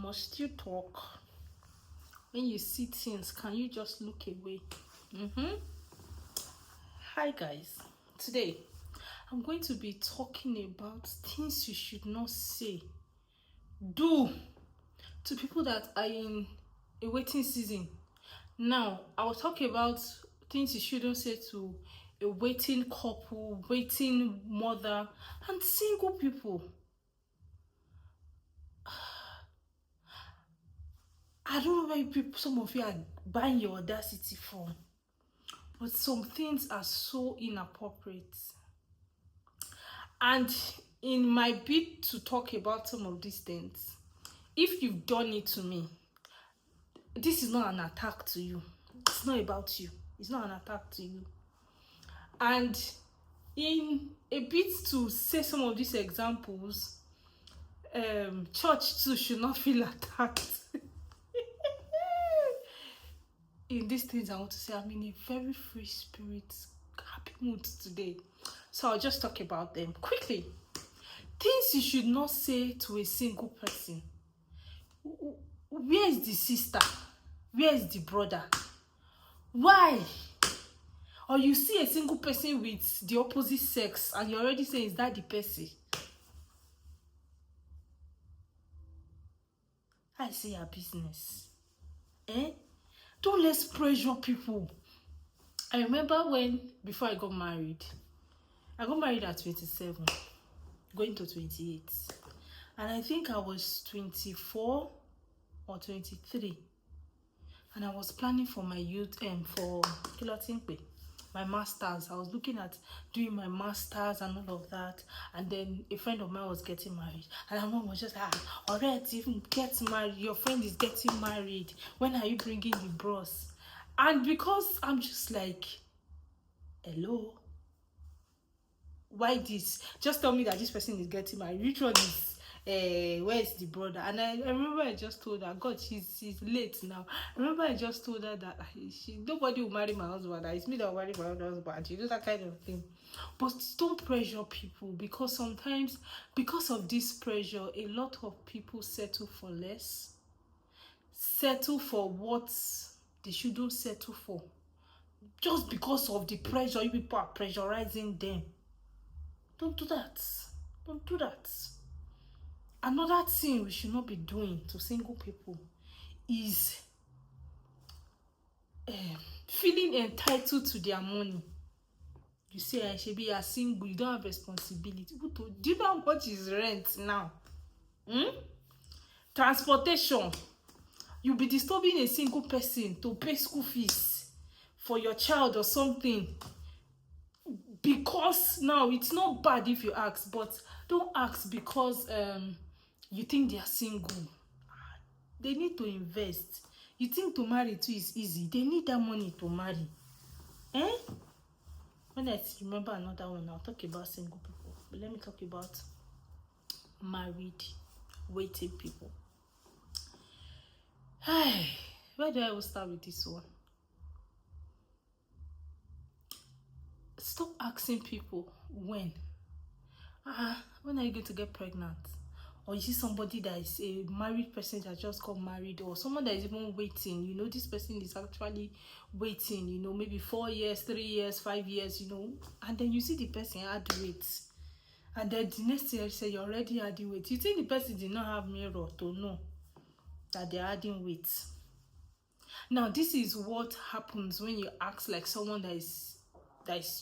Must you talk? When you see things, can you just look away? Hi guys. Today, I'm going to be talking about things you should not say, do to people that are in a waiting season. Now, I will talk about things you shouldn't say to a waiting couple, waiting mother, and single people. I don't know where some of you are buying your audacity from, but some things are so inappropriate. And in my bid to talk about some of these things, if you've done it to me, this is not an attack to you. It's not about you. It's not an attack to you. And in a bid to say some of these examples, church too should not feel attacked. In these things I want to say, I'm in a very free spirit, happy mood today. So I'll just talk about them quickly. Things you should not say to a single person. Where is the sister? Where is the brother? Why? Or you see a single person with the opposite sex and you're already saying, is that the person? I say your business. Don't let's pressure people. I remember before I got married at 27, going to 28. And I think I was 24 or 23. And I was planning for my youth for my masters. I was looking at doing my masters and all of that. And then a friend of mine was getting married. And my mom was just like, alright, even get married. Your friend is getting married. When are you bringing the bros? And because I'm just like, hello? Why this? Just tell me that this person is getting married. Which one is where is the brother? And I remember I just told her, God, she's late now. I remember I just told her that nobody will marry my husband. It's me that will marry my own husband. You know, that kind of thing. But don't pressure people, because sometimes, because of this pressure, a lot of people settle for less. Settle for what they shouldn't settle for. Just because of the pressure, you people are pressurizing them. Don't do that. Don't do that. Another thing we should not be doing to single people is feeling entitled to their money. You say, I should be a single, you don't have responsibility. Do you know how much is rent now? Transportation. You'll be disturbing a single person to pay school fees for your child or something. Because now it's not bad if you ask, but don't ask because you think they are single. They need to invest. You think to marry too is easy. They need that money to marry. When I remember another one, I'll talk about single people. But let me talk about married, waiting people. Where do I start with this one? Stop asking people when. When are you going to get pregnant? Or you see somebody that is a married person that just got married, or someone that is even waiting, you know, this person is actually waiting, you know, maybe 4 years, 3 years, 5 years, you know, and then you see the person add weight, and then the next year you say you're already adding weight. You think the person did not have mirror to know that they're adding weight? Now, this is what happens when you act like someone that is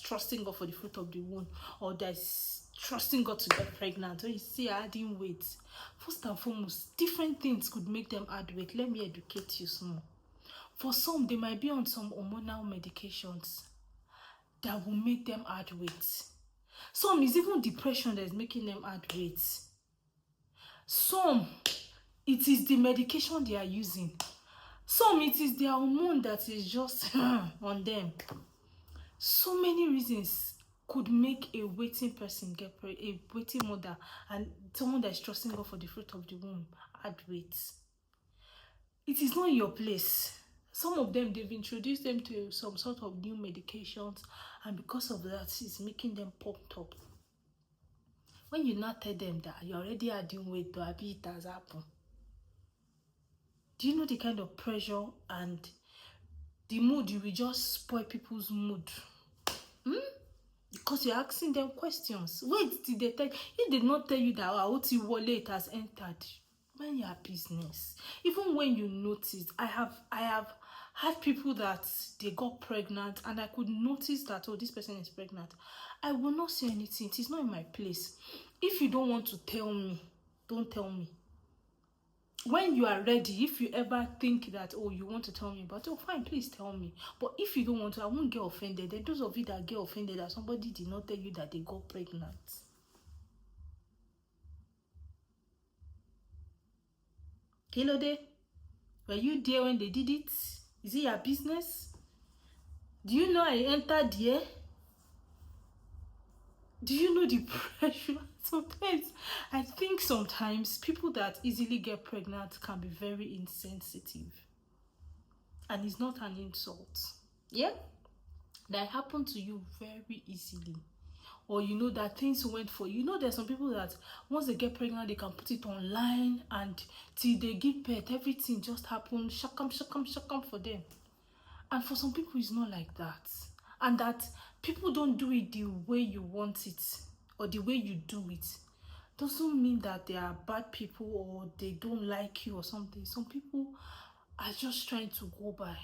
trusting God for the fruit of the womb, or that is trusting God to get pregnant. When you see adding weight, first and foremost, different things could make them add weight. Let me educate you some more. For some, they might be on some hormonal medications that will make them add weight. Some is even depression that is making them add weight. Some, it is the medication they are using. Some, it is their hormone that is just on them. So many reasons could make a waiting person a waiting mother and someone that is trusting God for the fruit of the womb add weight. It is not in your place. Some of them, they've introduced them to some sort of new medications, and because of that, it's making them pumped up. When you not tell them that you're already adding weight, to it has happened, Do you know the kind of pressure and the mood you will just spoil people's mood? Because you're asking them questions. Wait till they tell you. If they not tell you that Oti wallet has entered, mind your business. Even when you notice, I have had people that they got pregnant and I could notice that, oh, this person is pregnant. I will not say anything. It is not in my place. If you don't want to tell me, don't tell me. When you are ready, if you ever think that, oh, you want to tell me about it, oh, fine, please tell me. But if you don't want to, I won't get offended. And those of you that get offended that somebody did not tell you that they got pregnant. Kelode, were you there when they did it? Is it your business? Do you know I entered there? Do you know the pressure? I think sometimes people that easily get pregnant can be very insensitive. And it's not an insult. Yeah? That happened to you very easily. Or you know that things went for you. You know there's some people that once they get pregnant, they can put it online and till they give birth, everything just happens. Shakam for them. And for some people, it's not like that. And that people don't do it the way you want it or the way you do it doesn't mean that they are bad people or they don't like you or something. Some people are just trying to go by.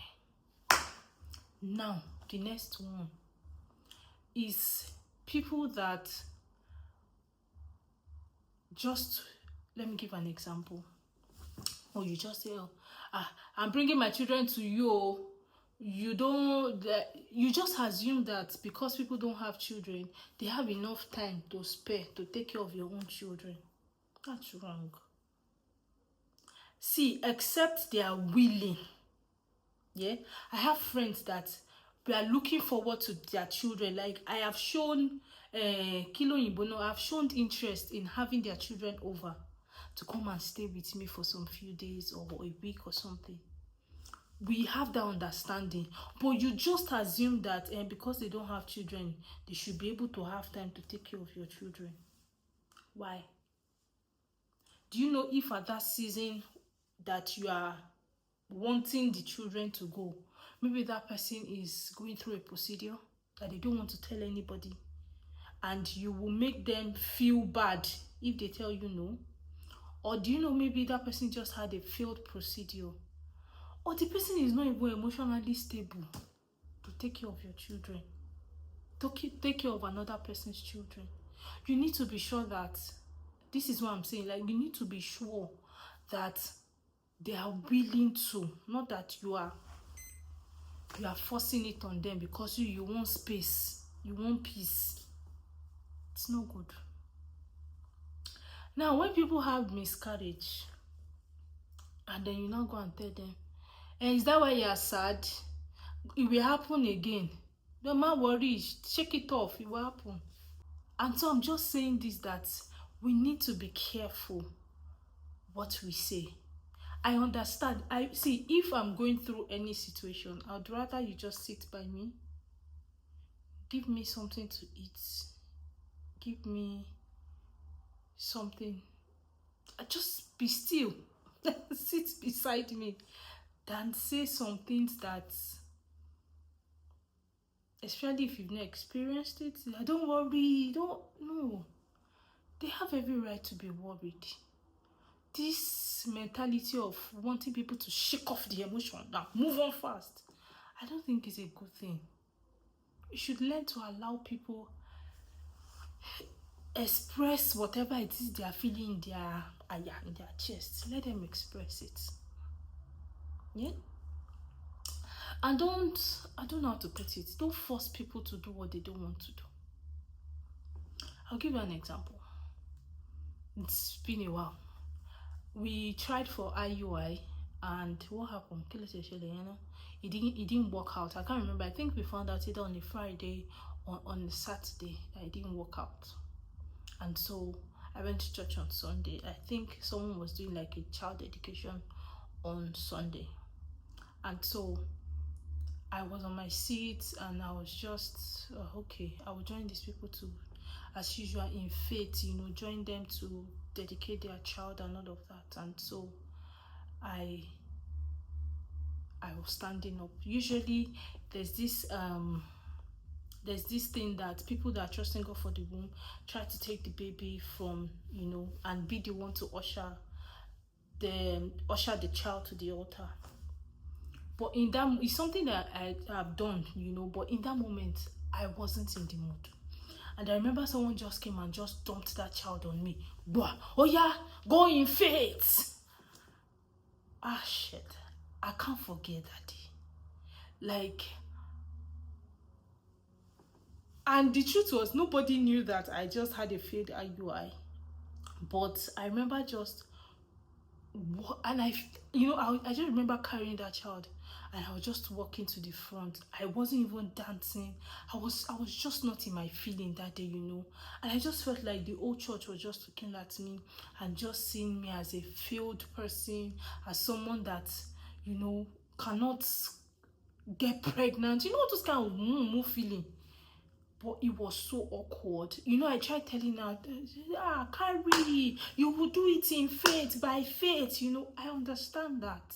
Now, the next one is people that just, let me give an example. Or you just say, oh, I'm bringing my children to you. You don't, you just assume that because people don't have children, they have enough time to spare to take care of your own children. That's wrong. See, except they are willing. Yeah, I have friends that we are looking forward to their children. Like I have shown Kilo Ibono, I've shown interest in having their children over to come and stay with me for some few days or a week or something. We have that understanding, but you just assume that because they don't have children, they should be able to have time to take care of your children. Why? Do you know if at that season that you are wanting the children to go, maybe that person is going through a procedure that they don't want to tell anybody, and you will make them feel bad if they tell you no? Or do you know maybe that person just had a failed procedure, or the person is not even emotionally stable to take care of your children, to take care of another person's children? You need to be sure that, this is what I'm saying, like you need to be sure that they are willing to, not that you are forcing it on them because you want space, you want peace. It's not good. Now, when people have miscarriage, and then you now go and tell them, and is that why you are sad? It will happen again. Don't worry, shake it off, it will happen. And so I'm just saying this, that we need to be careful what we say. I understand. I see, if I'm going through any situation, I'd rather you just sit by me, give me something to eat, give me something, just be still, sit beside me, than say some things that, especially if you've not experienced it, don't worry, don't, no. They have every right to be worried. This mentality of wanting people to shake off the emotion, now move on fast, I don't think is a good thing. You should learn to allow people express whatever it is they are feeling in their chest. Let them express it. Yeah. And I don't know how to put it, don't force people to do what they don't want to do. I'll give you an example. It's been a while. We tried for IUI, and what happened? It didn't work out. I can't remember. I think we found out either on a Friday or on a Saturday that it didn't work out. And so I went to church on Sunday. I think someone was doing like a child dedication on Sunday. And so I was on my seat and I was just, okay, I will join these people to, as usual, in faith, join them to dedicate their child and all of that. And so I I was standing up. Usually there's this thing that people that are trusting God for the womb try to take the baby from, and be the one to usher the child to the altar. But in that, it's something that I have done, but in that moment, I wasn't in the mood. And I remember someone just came and just dumped that child on me. Bah, oh yeah, go in faith. Ah, shit. I can't forget that day. Like, and the truth was, nobody knew that I just had a failed IUI. But I remember just, and I just remember carrying that child, and I was just walking to the front. I wasn't even dancing. I was just not in my feeling that day, and I just felt like the whole church was just looking at me and just seeing me as a failed person, as someone that cannot get pregnant. All those kind of moo feeling. But it was so awkward. I tried telling her, Carrie, you will do it in faith, by faith. I understand that.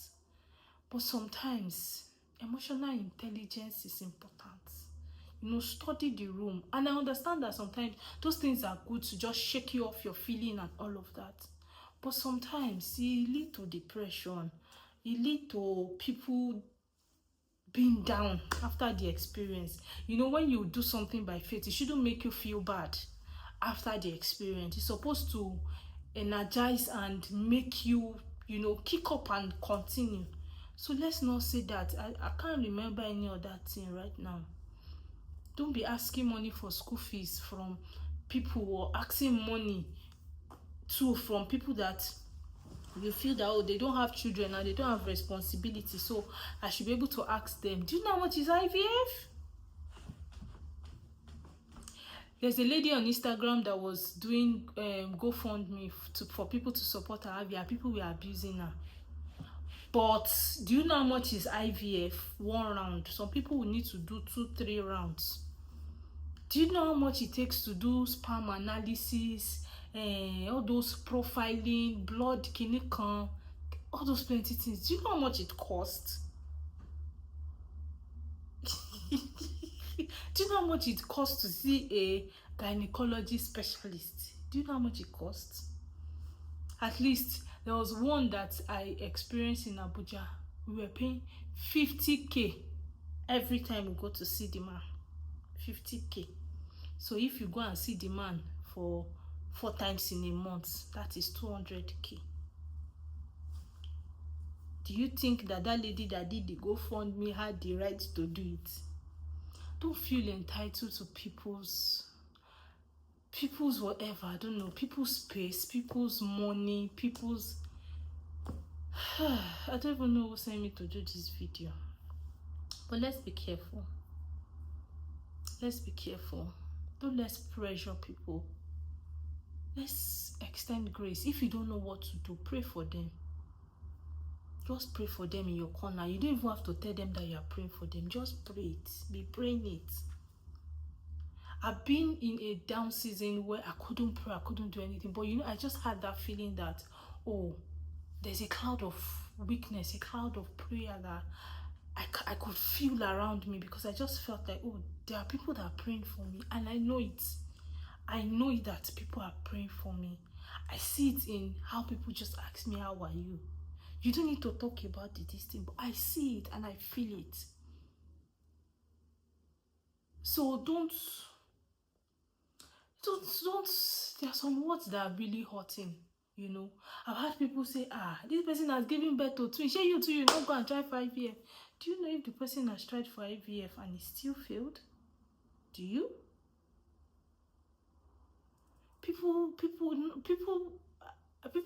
But sometimes, emotional intelligence is important. Study the room. And I understand that sometimes those things are good to just shake you off your feeling and all of that. But sometimes it leads to depression. It leads to people being down after the experience. When you do something by faith, it shouldn't make you feel bad after the experience. It's supposed to energize and make you, kick up and continue. So let's not say that. I can't remember any other thing right now. Don't be asking money for school fees from people, or asking money too from people that you feel that, they don't have children and they don't have responsibility, so I should be able to ask them, do you know how much is IVF? There's a lady on Instagram that was doing GoFundMe for people to support her IVF. People were abusing her. But do you know how much is IVF? 1 round. Some people will need to do 2-3 rounds. Do you know how much it takes to do sperm analysis, all those profiling, blood, clinical, all those plenty things? Do you know how much it costs? Do you know how much it costs to see a gynecology specialist? Do you know how much it costs? At least there was one that I experienced in Abuja. We were paying 50K every time we go to see the man. 50K. So if you go and see the man for 4 times in a month, that is 200K. Do you think that lady that did the GoFundMe had the right to do it? Don't feel entitled to people's whatever, I don't know, people's space, people's money, people's I don't even know who sent me to do this video. But let's be careful. Let's be careful. Don't let's pressure people. Let's extend grace. If you don't know what to do, pray for them. Just pray for them in your corner. You don't even have to tell them that you are praying for them. Just pray it. Be praying it. I've been in a down season where I couldn't pray, I couldn't do anything. But I just had that feeling that, there's a cloud of weakness, a cloud of prayer that I could feel around me, because I just felt like, there are people that are praying for me. And I know it. I know that people are praying for me. I see it in how people just ask me, how are you? You don't need to talk about this thing, but I see it and I feel it. So don't, there are some words that are really hurting, I've had people say, this person has given birth to twins. Shey you too, you not go and try for IVF. Do you know if the person has tried for IVF and it still failed? Do you? People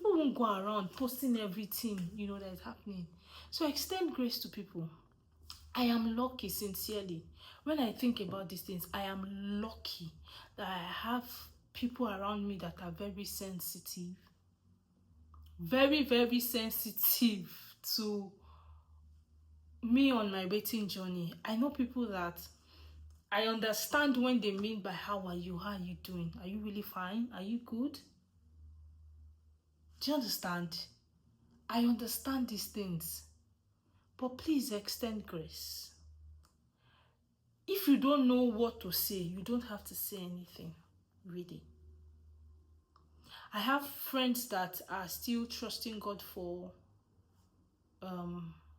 won't go around posting everything, that is happening. So extend grace to people. I am lucky, sincerely. When I think about these things, I am lucky that I have people around me that are very sensitive. Very, very sensitive to me on my waiting journey. I know people that I understand when they mean by how are you doing? Are you really fine? Are you good? Do you understand? I understand these things. But please extend grace. If you don't know what to say, you don't have to say anything, really. I have friends that are still trusting God for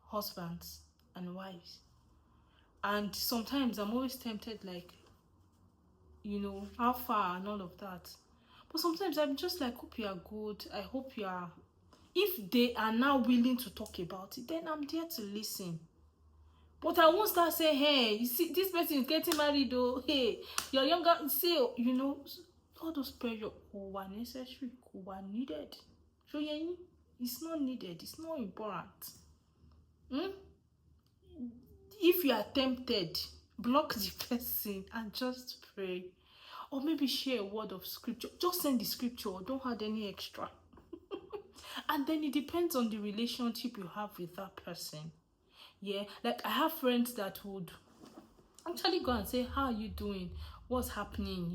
husbands and wives. And sometimes I'm always tempted, like, how far and all of that. But sometimes I'm just like, hope you are good. I hope you are. If they are now willing to talk about it, then I'm there to listen. But I won't start saying, hey, you see, this person is getting married, though. Hey, you're younger. Say, all those pressure were necessary, were needed. So, yeah, it's not needed. It's not important. If you are tempted, block the person and just pray. Or maybe share a word of scripture. Just send the scripture. Don't add any extra. And then it depends on the relationship you have with that person. Yeah, like I have friends that would actually go and say, how are you doing? What's happening?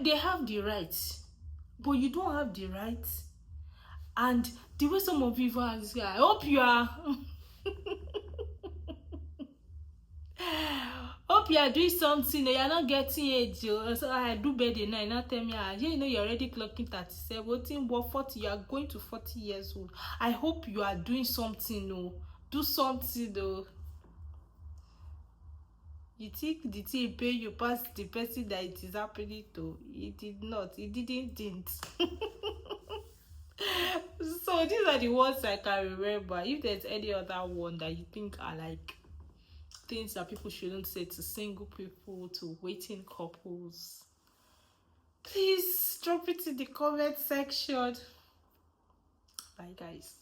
They have the rights, but you don't have the rights. And the way some of you are, I hope you are hope you are doing something. You're not getting age. So I do birthday now. Now tell me, you're already clocking 37. What 40? You are going to 40 years old. I hope you are doing something. No, do something though. You think the thing pay you past the person that it is happening to? It did not. It didn't. So these are the ones I can remember. If there's any other one that you think are like things that people shouldn't say to single people, to waiting couples, please drop it in the comment section. Bye guys.